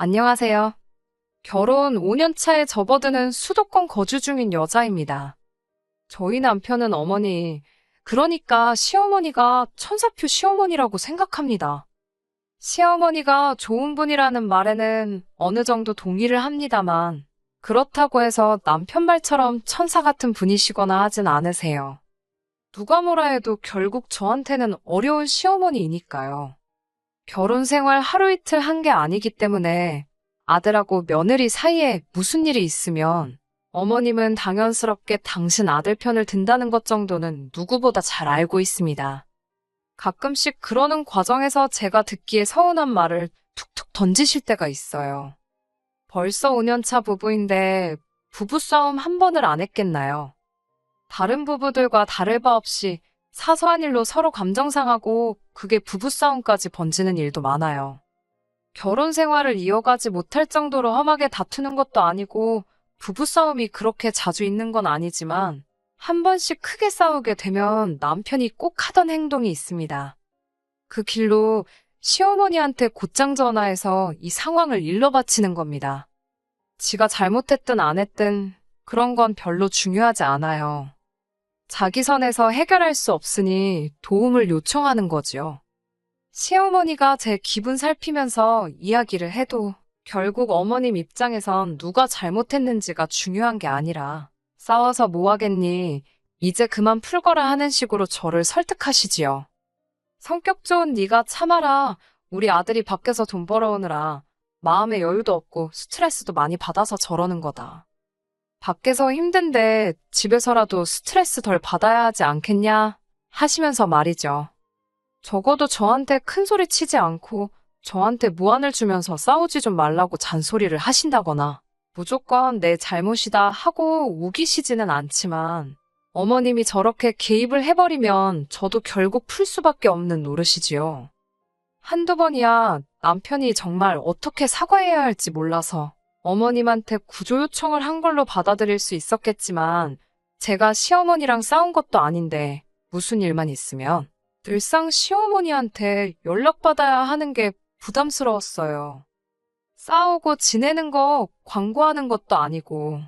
안녕하세요. 결혼 5년 차에 접어드는 수도권 거주 중인 여자입니다. 저희 남편은 어머니, 그러니까 시어머니가 천사표 시어머니라고 생각합니다. 시어머니가 좋은 분이라는 말에는 어느 정도 동의를 합니다만, 그렇다고 해서 남편 말처럼 천사 같은 분이시거나 하진 않으세요. 누가 뭐라 해도 결국 저한테는 어려운 시어머니이니까요. 결혼 생활 하루 이틀 한 게 아니기 때문에 아들하고 며느리 사이에 무슨 일이 있으면 어머님은 당연스럽게 당신 아들 편을 든다는 것 정도는 누구보다 잘 알고 있습니다. 가끔씩 그러는 과정에서 제가 듣기에 서운한 말을 툭툭 던지실 때가 있어요. 벌써 5년 차 부부인데 부부싸움 한 번을 안 했겠나요? 다른 부부들과 다를 바 없이 사소한 일로 서로 감정 상하고 그게 부부싸움까지 번지는 일도 많아요. 결혼 생활을 이어가지 못할 정도로 험하게 다투는 것도 아니고 부부싸움이 그렇게 자주 있는 건 아니지만 한 번씩 크게 싸우게 되면 남편이 꼭 하던 행동이 있습니다. 그 길로 시어머니한테 곧장 전화해서 이 상황을 일러 바치는 겁니다. 지가 잘못했든 안 했든 그런 건 별로 중요하지 않아요. 자기 선에서 해결할 수 없으니 도움을 요청하는 거지요. 시어머니가 제 기분 살피면서 이야기를 해도 결국 어머님 입장에선 누가 잘못했는지가 중요한 게 아니라 싸워서 뭐 하겠니? 이제 그만 풀거라 하는 식으로 저를 설득하시지요. 성격 좋은 네가 참아라. 우리 아들이 밖에서 돈 벌어오느라 마음에 여유도 없고 스트레스도 많이 받아서 저러는 거다. 밖에서 힘든데 집에서라도 스트레스 덜 받아야 하지 않겠냐? 하시면서 말이죠. 적어도 저한테 큰 소리 치지 않고 저한테 무안을 주면서 싸우지 좀 말라고 잔소리를 하신다거나 무조건 내 잘못이다 하고 우기시지는 않지만 어머님이 저렇게 개입을 해버리면 저도 결국 풀 수밖에 없는 노릇이지요. 한두 번이야 남편이 정말 어떻게 사과해야 할지 몰라서 어머님한테 구조 요청을 한 걸로 받아들일 수 있었겠지만 제가 시어머니랑 싸운 것도 아닌데 무슨 일만 있으면 늘상 시어머니한테 연락받아야 하는 게 부담스러웠어요. 싸우고 지내는 거 광고하는 것도 아니고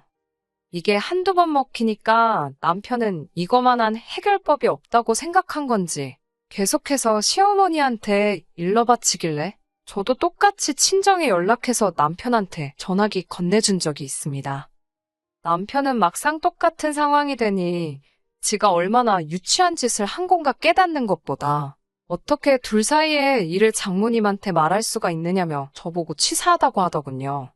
이게 한두 번 먹히니까 남편은 이거만한 해결법이 없다고 생각한 건지 계속해서 시어머니한테 일러 바치길래 저도 똑같이 친정에 연락해서 남편한테 전화기 건네준 적이 있습니다. 남편은 막상 똑같은 상황이 되니 지가 얼마나 유치한 짓을 한 건가 깨닫는 것보다 어떻게 둘 사이에 일을 장모님한테 말할 수가 있느냐며 저보고 치사하다고 하더군요.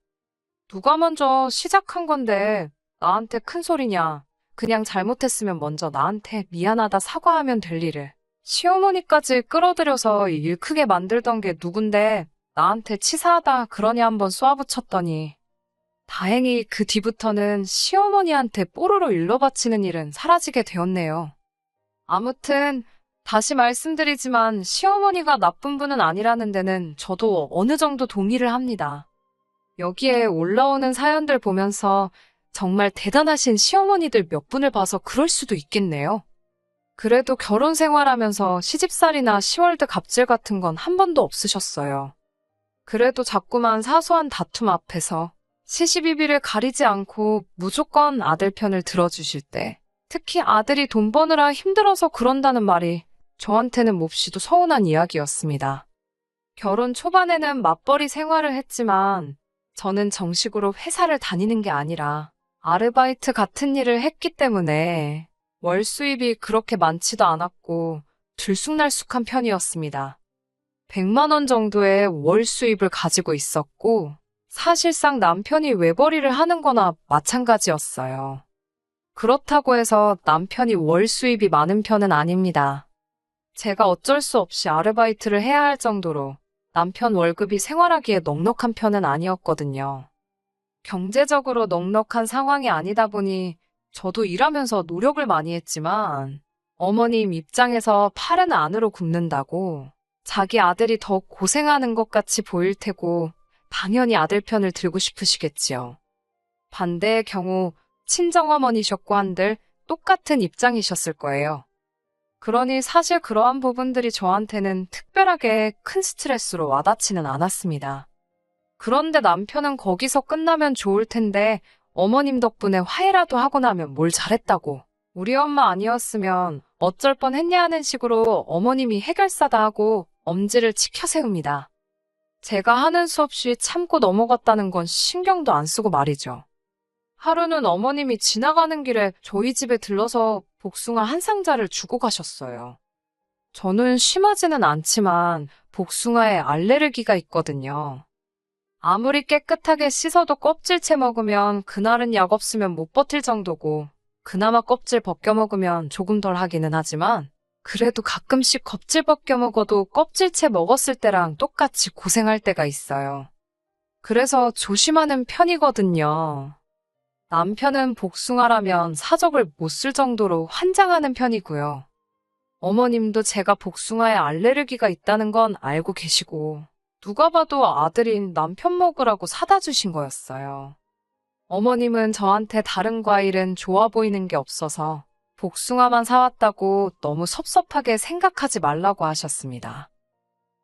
누가 먼저 시작한 건데 나한테 큰 소리냐. 그냥 잘못했으면 먼저 나한테 미안하다 사과하면 될 일을. 시어머니까지 끌어들여서 일 크게 만들던 게 누군데 나한테 치사하다 그러니 한번 쏘아붙였더니 다행히 그 뒤부터는 시어머니한테 뽀로로 일러바치는 일은 사라지게 되었네요. 아무튼 다시 말씀드리지만 시어머니가 나쁜 분은 아니라는 데는 저도 어느 정도 동의를 합니다. 여기에 올라오는 사연들 보면서 정말 대단하신 시어머니들 몇 분을 봐서 그럴 수도 있겠네요. 그래도 결혼 생활하면서 시집살이나 시월드 갑질 같은 건 한 번도 없으셨어요. 그래도 자꾸만 사소한 다툼 앞에서 시시비비를 가리지 않고 무조건 아들 편을 들어주실 때, 특히 아들이 돈 버느라 힘들어서 그런다는 말이 저한테는 몹시도 서운한 이야기였습니다. 결혼 초반에는 맞벌이 생활을 했지만 저는 정식으로 회사를 다니는 게 아니라 아르바이트 같은 일을 했기 때문에 월 수입이 그렇게 많지도 않았고 들쑥날쑥한 편이었습니다. 100만 원 정도의 월 수입을 가지고 있었고 사실상 남편이 외벌이를 하는 거나 마찬가지였어요. 그렇다고 해서 남편이 월 수입이 많은 편은 아닙니다. 제가 어쩔 수 없이 아르바이트를 해야 할 정도로 남편 월급이 생활하기에 넉넉한 편은 아니었거든요. 경제적으로 넉넉한 상황이 아니다 보니 저도 일하면서 노력을 많이 했지만 어머님 입장에서 팔은 안으로 굽는다고 자기 아들이 더 고생하는 것 같이 보일 테고 당연히 아들 편을 들고 싶으시겠지요. 반대의 경우 친정어머니셨고 한들 똑같은 입장이셨을 거예요. 그러니 사실 그러한 부분들이 저한테는 특별하게 큰 스트레스로 와닿지는 않았습니다. 그런데 남편은 거기서 끝나면 좋을 텐데 어머님 덕분에 화해라도 하고 나면 뭘 잘했다고. 우리 엄마 아니었으면 어쩔 뻔했냐 하는 식으로 어머님이 해결사다 하고 엄지를 치켜 세웁니다. 제가 하는 수 없이 참고 넘어갔다는 건 신경도 안 쓰고 말이죠. 하루는 어머님이 지나가는 길에 저희 집에 들러서 복숭아 한 상자를 주고 가셨어요. 저는 심하지는 않지만 복숭아에 알레르기가 있거든요. 아무리 깨끗하게 씻어도 껍질째 먹으면 그날은 약 없으면 못 버틸 정도고 그나마 껍질 벗겨 먹으면 조금 덜 하기는 하지만 그래도 가끔씩 껍질 벗겨 먹어도 껍질째 먹었을 때랑 똑같이 고생할 때가 있어요. 그래서 조심하는 편이거든요. 남편은 복숭아라면 사족을 못 쓸 정도로 환장하는 편이고요. 어머님도 제가 복숭아에 알레르기가 있다는 건 알고 계시고 누가 봐도 아들인 남편 먹으라고 사다 주신 거였어요. 어머님은 저한테 다른 과일은 좋아 보이는 게 없어서 복숭아만 사왔다고 너무 섭섭하게 생각하지 말라고 하셨습니다.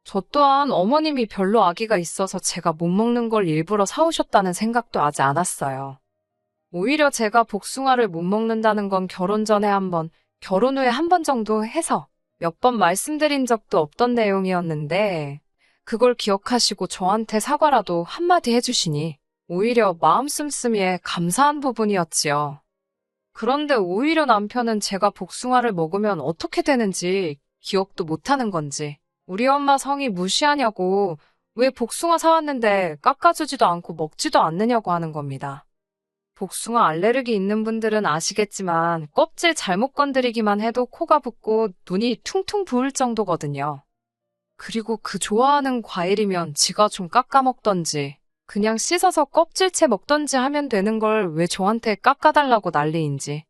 저 또한 어머님이 별로 아기가 있어서 제가 못 먹는 걸 일부러 사오셨다는 생각도 하지 않았어요. 오히려 제가 복숭아를 못 먹는다는 건 결혼 전에 한 번, 결혼 후에 한 번 정도 해서 몇 번 말씀드린 적도 없던 내용이었는데 그걸 기억하시고 저한테 사과라도 한마디 해주시니 오히려 마음 씀씀이에 감사한 부분이었지요. 그런데 오히려 남편은 제가 복숭아를 먹으면 어떻게 되는지 기억도 못하는 건지 우리 엄마 성의 무시하냐고 왜 복숭아 사왔는데 깎아주지도 않고 먹지도 않느냐고 하는 겁니다. 복숭아 알레르기 있는 분들은 아시겠지만 껍질 잘못 건드리기만 해도 코가 붓고 눈이 퉁퉁 부을 정도거든요. 그리고 그 좋아하는 과일이면 지가 좀 깎아 먹던지 그냥 씻어서 껍질째 먹던지 하면 되는 걸 왜 저한테 깎아달라고 난리인지.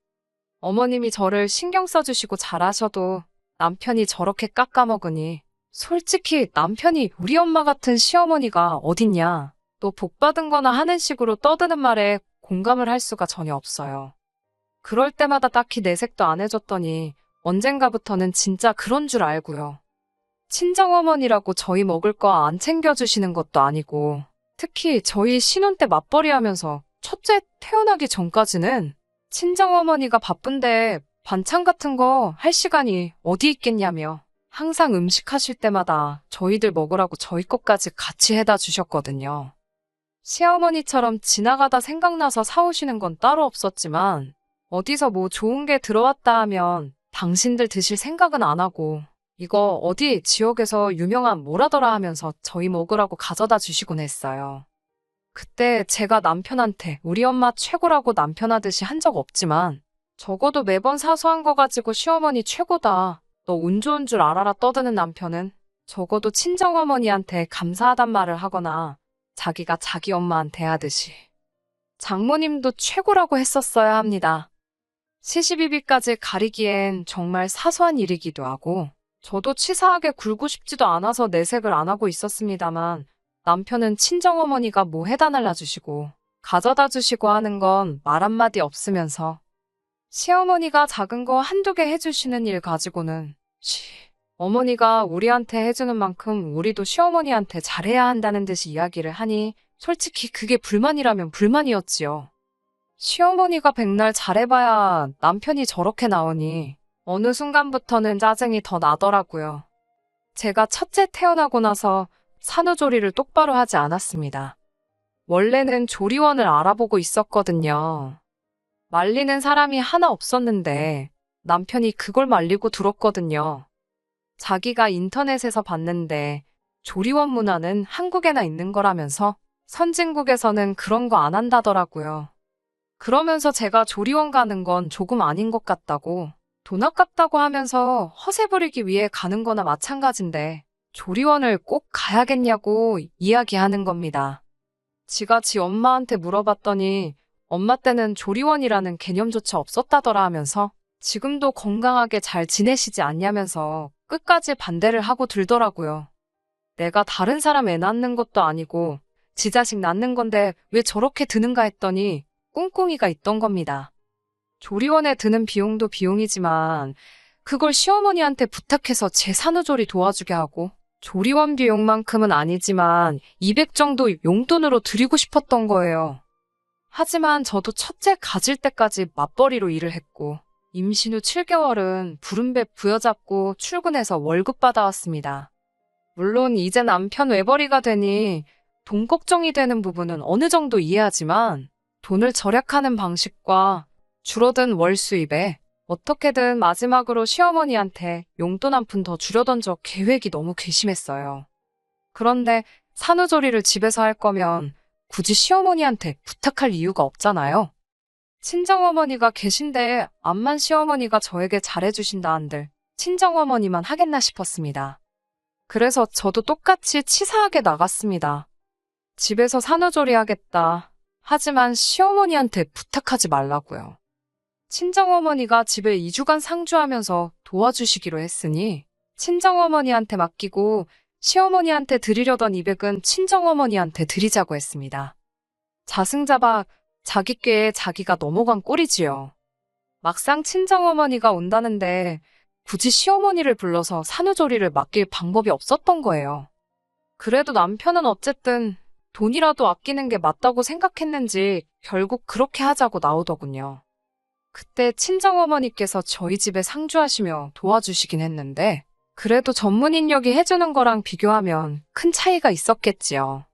어머님이 저를 신경 써주시고 잘하셔도 남편이 저렇게 깎아 먹으니 솔직히 남편이 우리 엄마 같은 시어머니가 어딨냐. 또 복 받은 거나 하는 식으로 떠드는 말에 공감을 할 수가 전혀 없어요. 그럴 때마다 딱히 내색도 안 해줬더니 언젠가부터는 진짜 그런 줄 알고요. 친정어머니라고 저희 먹을 거 안 챙겨주시는 것도 아니고 특히 저희 신혼 때 맞벌이 하면서 첫째 태어나기 전까지는 친정어머니가 바쁜데 반찬 같은 거 할 시간이 어디 있겠냐며 항상 음식 하실 때마다 저희들 먹으라고 저희 것까지 같이 해다 주셨거든요. 시어머니처럼 지나가다 생각나서 사오시는 건 따로 없었지만 어디서 뭐 좋은 게 들어왔다 하면 당신들 드실 생각은 안 하고 이거 어디 지역에서 유명한 뭐라더라 하면서 저희 먹으라고 가져다 주시곤 했어요. 그때 제가 남편한테 우리 엄마 최고라고 남편 하듯이 한 적 없지만 적어도 매번 사소한 거 가지고 시어머니 최고다. 너 운 좋은 줄 알아라 떠드는 남편은 적어도 친정어머니한테 감사하단 말을 하거나 자기가 자기 엄마한테 하듯이 장모님도 최고라고 했었어야 합니다. 시시비비까지 가리기엔 정말 사소한 일이기도 하고 저도 치사하게 굴고 싶지도 않아서 내색을 안 하고 있었습니다만 남편은 친정어머니가 뭐 해다 날라주시고 가져다 주시고 하는 건 말 한마디 없으면서 시어머니가 작은 거 한두 개 해주시는 일 가지고는 어머니가 우리한테 해주는 만큼 우리도 시어머니한테 잘해야 한다는 듯이 이야기를 하니 솔직히 그게 불만이라면 불만이었지요. 시어머니가 백날 잘해봐야 남편이 저렇게 나오니 어느 순간부터는 짜증이 더 나더라고요. 제가 첫째 태어나고 나서 산후조리를 똑바로 하지 않았습니다. 원래는 조리원을 알아보고 있었거든요. 말리는 사람이 하나 없었는데 남편이 그걸 말리고 들었거든요. 자기가 인터넷에서 봤는데 조리원 문화는 한국에나 있는 거라면서 선진국에서는 그런 거 안 한다더라고요. 그러면서 제가 조리원 가는 건 조금 아닌 것 같다고 돈 아깝다고 하면서 허세 부리기 위해 가는 거나 마찬가지인데 조리원을 꼭 가야겠냐고 이야기하는 겁니다. 지가 지 엄마한테 물어봤더니 엄마 때는 조리원이라는 개념조차 없었다더라 하면서 지금도 건강하게 잘 지내시지 않냐면서 끝까지 반대를 하고 들더라고요. 내가 다른 사람 애 낳는 것도 아니고 지 자식 낳는 건데 왜 저렇게 드는가 했더니 꿍꿍이가 있던 겁니다. 조리원에 드는 비용도 비용이지만 그걸 시어머니한테 부탁해서 제 산후조리 도와주게 하고 조리원 비용만큼은 아니지만 200 정도 용돈으로 드리고 싶었던 거예요. 하지만 저도 첫째 가질 때까지 맞벌이로 일을 했고 임신 후 7개월은 부름배 부여잡고 출근해서 월급 받아왔습니다. 물론 이제 남편 외벌이가 되니 돈 걱정이 되는 부분은 어느 정도 이해하지만 돈을 절약하는 방식과 줄어든 월 수입에 어떻게든 마지막으로 시어머니한테 용돈 한 푼 더 주려던 저 계획이 너무 괘씸했어요. 그런데 산후조리를 집에서 할 거면 굳이 시어머니한테 부탁할 이유가 없잖아요. 친정어머니가 계신데 암만 시어머니가 저에게 잘해주신다 한들 친정어머니만 하겠나 싶었습니다. 그래서 저도 똑같이 치사하게 나갔습니다. 집에서 산후조리 하겠다. 하지만 시어머니한테 부탁하지 말라고요. 친정어머니가 집에 2주간 상주하면서 도와주시기로 했으니 친정어머니한테 맡기고 시어머니한테 드리려던 200은 친정어머니한테 드리자고 했습니다. 자승자박 자기 꾀에 자기가 넘어간 꼴이지요. 막상 친정어머니가 온다는데 굳이 시어머니를 불러서 산후조리를 맡길 방법이 없었던 거예요. 그래도 남편은 어쨌든 돈이라도 아끼는 게 맞다고 생각했는지 결국 그렇게 하자고 나오더군요. 그때 친정어머니께서 저희 집에 상주하시며 도와주시긴 했는데 그래도 전문 인력이 해주는 거랑 비교하면 큰 차이가 있었겠지요.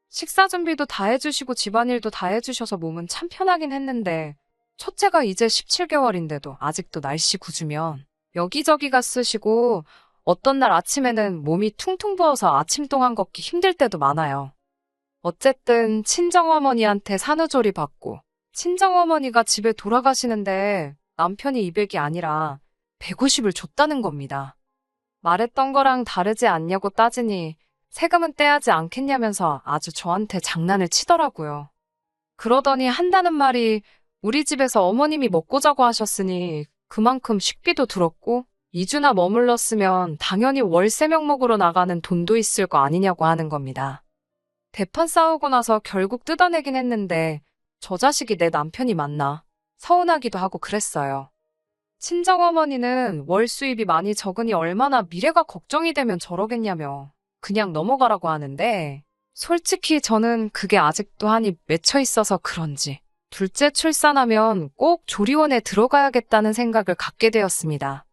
식사 준비도 다 해주시고 집안일도 다 해주셔서 몸은 참 편하긴 했는데 첫째가 이제 17개월인데도 아직도 날씨 굳으면 여기저기가 쓰시고 어떤 날 아침에는 몸이 퉁퉁 부어서 아침 동안 걷기 힘들 때도 많아요. 어쨌든 친정어머니한테 산후조리 받고 친정어머니가 집에 돌아가시는데 남편이 200이 아니라 150을 줬다는 겁니다. 말했던 거랑 다르지 않냐고 따지니 세금은 떼야지 않겠냐면서 아주 저한테 장난을 치더라고요. 그러더니 한다는 말이 우리 집에서 어머님이 먹고 자고 하셨으니 그만큼 식비도 들었고 2주나 머물렀으면 당연히 월세 명목으로 나가는 돈도 있을 거 아니냐고 하는 겁니다. 대판 싸우고 나서 결국 뜯어내긴 했는데 저 자식이 내 남편이 맞나 서운하기도 하고 그랬어요. 친정어머니는 월 수입이 많이 적으니 얼마나 미래가 걱정이 되면 저러겠냐며 그냥 넘어가라고 하는데 솔직히 저는 그게 아직도 한이 맺혀 있어서 그런지 둘째 출산하면 꼭 조리원에 들어가야겠다는 생각을 갖게 되었습니다.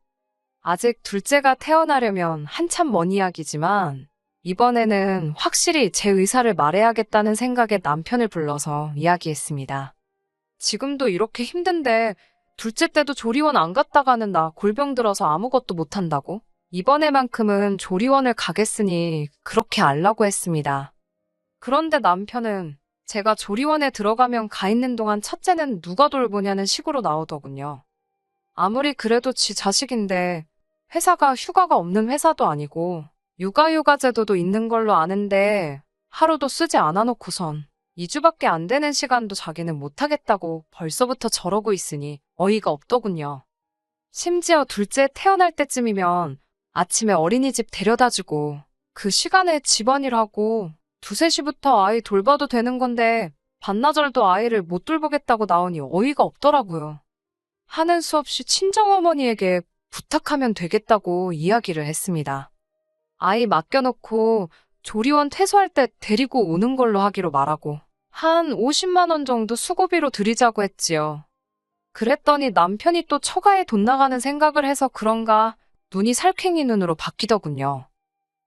아직 둘째가 태어나려면 한참 먼 이야기지만 이번에는 확실히 제 의사를 말해야겠다는 생각에 남편을 불러서 이야기했습니다. 지금도 이렇게 힘든데 둘째 때도 조리원 안 갔다가는 나 골병 들어서 아무것도 못한다고? 이번에만큼은 조리원을 가겠으니 그렇게 알라고 했습니다. 그런데 남편은 제가 조리원에 들어가면 가 있는 동안 첫째는 누가 돌보냐는 식으로 나오더군요. 아무리 그래도 지 자식인데 회사가 휴가가 없는 회사도 아니고 육아휴가제도도 있는 걸로 아는데 하루도 쓰지 않아 놓고선 2주밖에 안 되는 시간도 자기는 못하겠다고 벌써부터 저러고 있으니 어이가 없더군요. 심지어 둘째 태어날 때쯤이면 아침에 어린이집 데려다주고 그 시간에 집안일하고 2, 3시부터 아이 돌봐도 되는 건데 반나절도 아이를 못 돌보겠다고 나오니 어이가 없더라고요. 하는 수 없이 친정어머니에게 부탁하면 되겠다고 이야기를 했습니다. 아이 맡겨놓고 조리원 퇴소할 때 데리고 오는 걸로 하기로 말하고 한 50만 원 정도 수고비로 드리자고 했지요. 그랬더니 남편이 또 처가에 돈 나가는 생각을 해서 그런가 눈이 살쾡이 눈으로 바뀌더군요.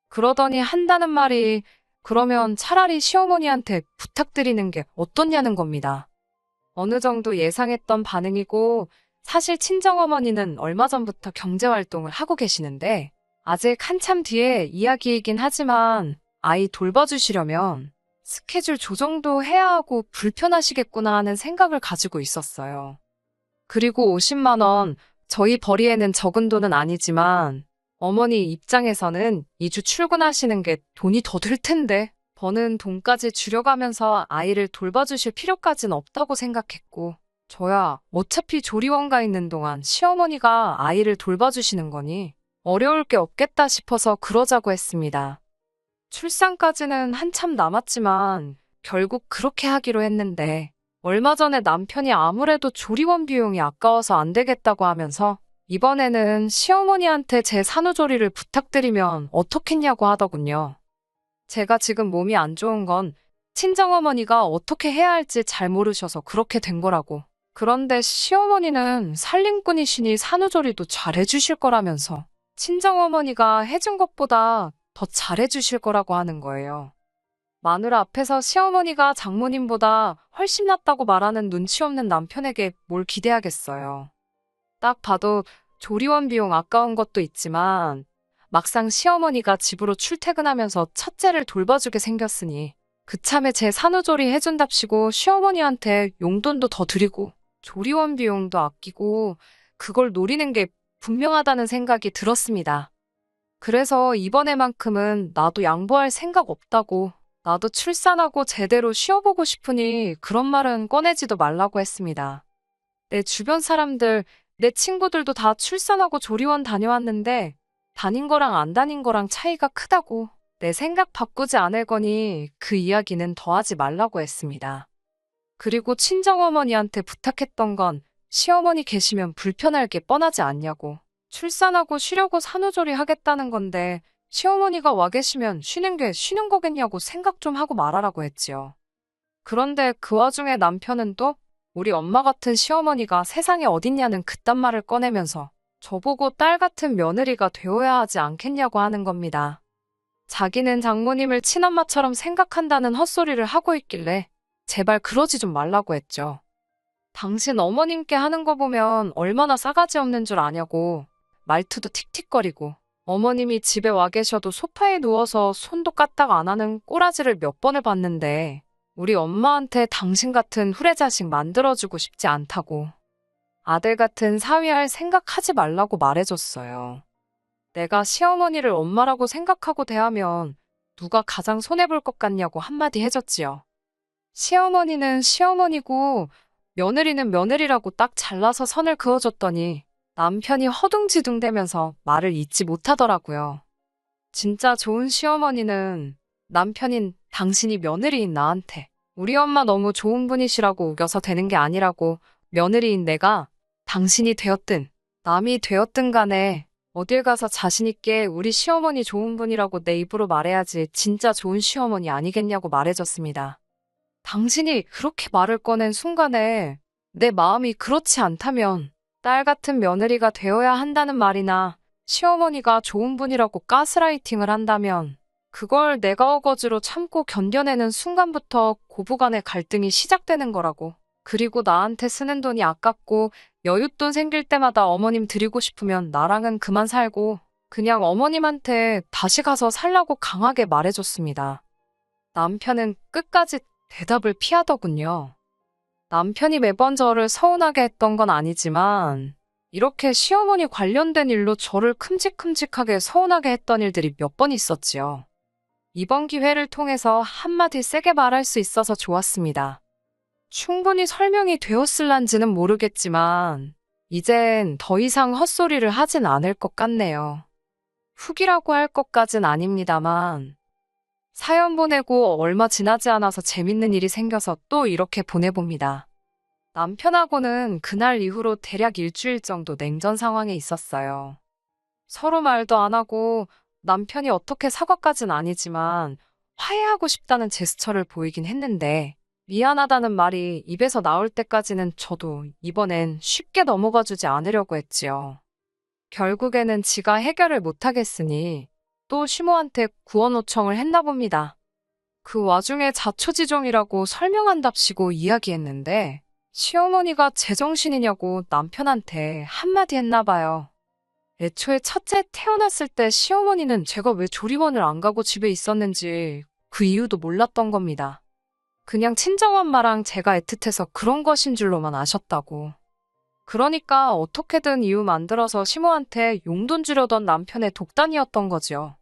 그러더니 한다는 말이 그러면 차라리 시어머니한테 부탁드리는 게 어떻냐는 겁니다. 어느 정도 예상했던 반응이고 사실 친정어머니는 얼마 전부터 경제활동을 하고 계시는데 아직 한참 뒤에 이야기이긴 하지만 아이 돌봐주시려면 스케줄 조정도 해야 하고 불편하시겠구나 하는 생각을 가지고 있었어요. 그리고 50만 원, 저희 벌이에는 적은 돈은 아니지만 어머니 입장에서는 2주 출근하시는 게 돈이 더 들 텐데 버는 돈까지 줄여가면서 아이를 돌봐주실 필요까진 없다고 생각했고 저야 어차피 조리원 가 있는 동안 시어머니가 아이를 돌봐주시는 거니 어려울 게 없겠다 싶어서 그러자고 했습니다. 출산까지는 한참 남았지만 결국 그렇게 하기로 했는데 얼마 전에 남편이 아무래도 조리원 비용이 아까워서 안 되겠다고 하면서 이번에는 시어머니한테 제 산후조리를 부탁드리면 어떻겠냐고 하더군요. 제가 지금 몸이 안 좋은 건 친정어머니가 어떻게 해야 할지 잘 모르셔서 그렇게 된 거라고. 그런데 시어머니는 살림꾼이시니 산후조리도 잘해주실 거라면서 친정어머니가 해준 것보다 더 잘해주실 거라고 하는 거예요. 마누라 앞에서 시어머니가 장모님보다 훨씬 낫다고 말하는 눈치 없는 남편에게 뭘 기대하겠어요. 딱 봐도 조리원 비용 아까운 것도 있지만 막상 시어머니가 집으로 출퇴근하면서 첫째를 돌봐주게 생겼으니 그참에 제 산후조리 해준답시고 시어머니한테 용돈도 더 드리고 조리원 비용도 아끼고 그걸 노리는 게 분명하다는 생각이 들었습니다. 그래서 이번에만큼은 나도 양보할 생각 없다고, 나도 출산하고 제대로 쉬어보고 싶으니 그런 말은 꺼내지도 말라고 했습니다. 내 주변 사람들, 내 친구들도 다 출산하고 조리원 다녀왔는데 다닌 거랑 안 다닌 거랑 차이가 크다고, 내 생각 바꾸지 않을 거니 그 이야기는 더 하지 말라고 했습니다. 그리고 친정어머니한테 부탁했던 건 시어머니 계시면 불편할 게 뻔하지 않냐고. 출산하고 쉬려고 산후조리 하겠다는 건데 시어머니가 와 계시면 쉬는 게 쉬는 거겠냐고 생각 좀 하고 말하라고 했지요. 그런데 그 와중에 남편은 또 우리 엄마 같은 시어머니가 세상에 어딨냐는 그딴 말을 꺼내면서 저보고 딸 같은 며느리가 되어야 하지 않겠냐고 하는 겁니다. 자기는 장모님을 친엄마처럼 생각한다는 헛소리를 하고 있길래 제발 그러지 좀 말라고 했죠. 당신 어머님께 하는 거 보면 얼마나 싸가지 없는 줄 아냐고, 말투도 틱틱거리고 어머님이 집에 와 계셔도 소파에 누워서 손도 까딱 안 하는 꼬라지를 몇 번을 봤는데 우리 엄마한테 당신 같은 후레자식 만들어주고 싶지 않다고, 아들 같은 사위할 생각하지 말라고 말해줬어요. 내가 시어머니를 엄마라고 생각하고 대하면 누가 가장 손해볼 것 같냐고 한마디 해줬지요. 시어머니는 시어머니고 며느리는 며느리라고 딱 잘라서 선을 그어줬더니 남편이 허둥지둥대면서 말을 잇지 못하더라고요. 진짜 좋은 시어머니는 남편인 당신이 며느리인 나한테 우리 엄마 너무 좋은 분이시라고 우겨서 되는 게 아니라고, 며느리인 내가 당신이 되었든 남이 되었든 간에 어딜 가서 자신있게 우리 시어머니 좋은 분이라고 내 입으로 말해야지 진짜 좋은 시어머니 아니겠냐고 말해줬습니다. 당신이 그렇게 말을 꺼낸 순간에 내 마음이 그렇지 않다면 딸 같은 며느리가 되어야 한다는 말이나 시어머니가 좋은 분이라고 가스라이팅을 한다면 그걸 내가 어거지로 참고 견뎌내는 순간부터 고부간의 갈등이 시작되는 거라고. 그리고 나한테 쓰는 돈이 아깝고 여윳돈 생길 때마다 어머님 드리고 싶으면 나랑은 그만 살고 그냥 어머님한테 다시 가서 살라고 강하게 말해줬습니다. 남편은 끝까지 대답을 피하더군요. 남편이 매번 저를 서운하게 했던 건 아니지만 이렇게 시어머니 관련된 일로 저를 큼직큼직하게 서운하게 했던 일들이 몇 번 있었지요. 이번 기회를 통해서 한마디 세게 말할 수 있어서 좋았습니다. 충분히 설명이 되었을란지는 모르겠지만 이젠 더 이상 헛소리를 하진 않을 것 같네요. 훅이라고 할 것까진 아닙니다만 사연 보내고 얼마 지나지 않아서 재밌는 일이 생겨서 또 이렇게 보내봅니다. 남편하고는 그날 이후로 대략 일주일 정도 냉전 상황에 있었어요. 서로 말도 안 하고 남편이 어떻게 사과까진 아니지만 화해하고 싶다는 제스처를 보이긴 했는데 미안하다는 말이 입에서 나올 때까지는 저도 이번엔 쉽게 넘어가 주지 않으려고 했지요. 결국에는 지가 해결을 못하겠으니 또 시모한테 구원 요청을 했나 봅니다. 그 와중에 자초지종이라고 설명한답시고 이야기했는데 시어머니가 제정신이냐고 남편한테 한마디 했나 봐요. 애초에 첫째 태어났을 때 시어머니는 제가 왜 조리원을 안 가고 집에 있었는지 그 이유도 몰랐던 겁니다. 그냥 친정엄마랑 제가 애틋해서 그런 것인 줄로만 아셨다고. 그러니까 어떻게든 이유 만들어서 시모한테 용돈 주려던 남편의 독단이었던 거지요.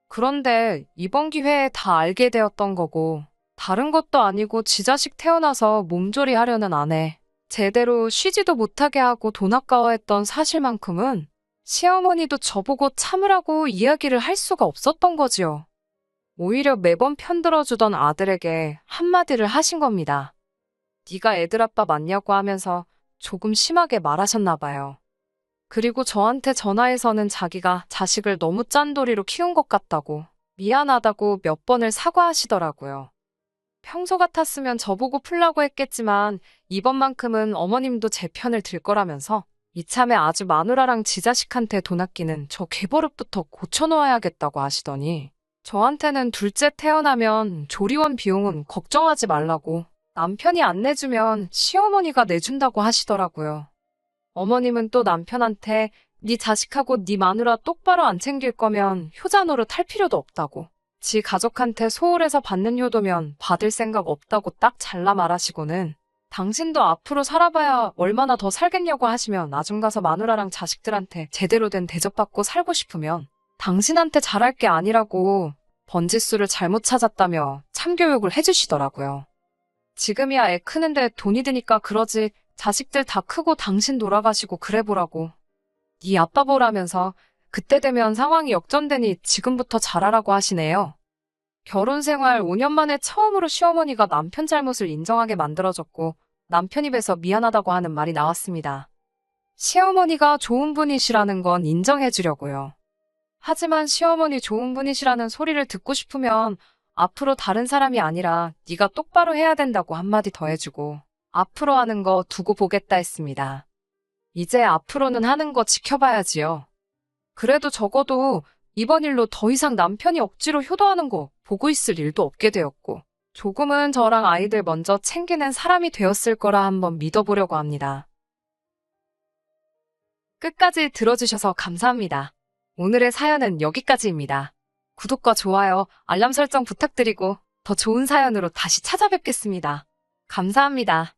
그런데 이번 기회에 다 알게 되었던 거고 다른 것도 아니고 지 자식 태어나서 몸조리 하려는 아내, 제대로 쉬지도 못하게 하고 돈 아까워했던 사실만큼은 시어머니도 저보고 참으라고 이야기를 할 수가 없었던 거지요. 오히려 매번 편들어주던 아들에게 한마디를 하신 겁니다. 네가 애들 아빠 맞냐고 하면서 조금 심하게 말하셨나 봐요. 그리고 저한테 전화해서는 자기가 자식을 너무 짠돌이로 키운 것 같다고, 미안하다고 몇 번을 사과하시더라고요. 평소 같았으면 저보고 풀라고 했겠지만 이번만큼은 어머님도 제 편을 들 거라면서 이참에 아주 마누라랑 지자식한테 돈 아끼는 저 괴버릇부터 고쳐놓아야겠다고 하시더니 저한테는 둘째 태어나면 조리원 비용은 걱정하지 말라고 남편이 안 내주면 시어머니가 내준다고 하시더라고요. 어머님은 또 남편한테 네 자식하고 네 마누라 똑바로 안 챙길 거면 효자 노릇 할 필요도 없다고. 지 가족한테 소홀해서 받는 효도면 받을 생각 없다고 딱 잘라 말하시고는 당신도 앞으로 살아봐야 얼마나 더 살겠냐고 하시면 나중 가서 마누라랑 자식들한테 제대로 된 대접받고 살고 싶으면 당신한테 잘할 게 아니라고 번지수를 잘못 찾았다며 참교육을 해주시더라고요. 지금이야 애 크는데 돈이 드니까 그러지 자식들 다 크고 당신 돌아가시고 그래 보라고. 네 아빠 보라면서 그때 되면 상황이 역전되니 지금부터 잘하라고 하시네요. 결혼 생활 5년 만에 처음으로 시어머니가 남편 잘못을 인정하게 만들어줬고 남편 입에서 미안하다고 하는 말이 나왔습니다. 시어머니가 좋은 분이시라는 건 인정해주려고요. 하지만 시어머니 좋은 분이시라는 소리를 듣고 싶으면 앞으로 다른 사람이 아니라 네가 똑바로 해야 된다고 한마디 더 해주고 앞으로 하는 거 두고 보겠다 했습니다. 이제 앞으로는 하는 거 지켜봐야지요. 그래도 적어도 이번 일로 더 이상 남편이 억지로 효도하는 거 보고 있을 일도 없게 되었고 조금은 저랑 아이들 먼저 챙기는 사람이 되었을 거라 한번 믿어보려고 합니다. 끝까지 들어주셔서 감사합니다. 오늘의 사연은 여기까지입니다. 구독과 좋아요, 알람 설정 부탁드리고 더 좋은 사연으로 다시 찾아뵙겠습니다. 감사합니다.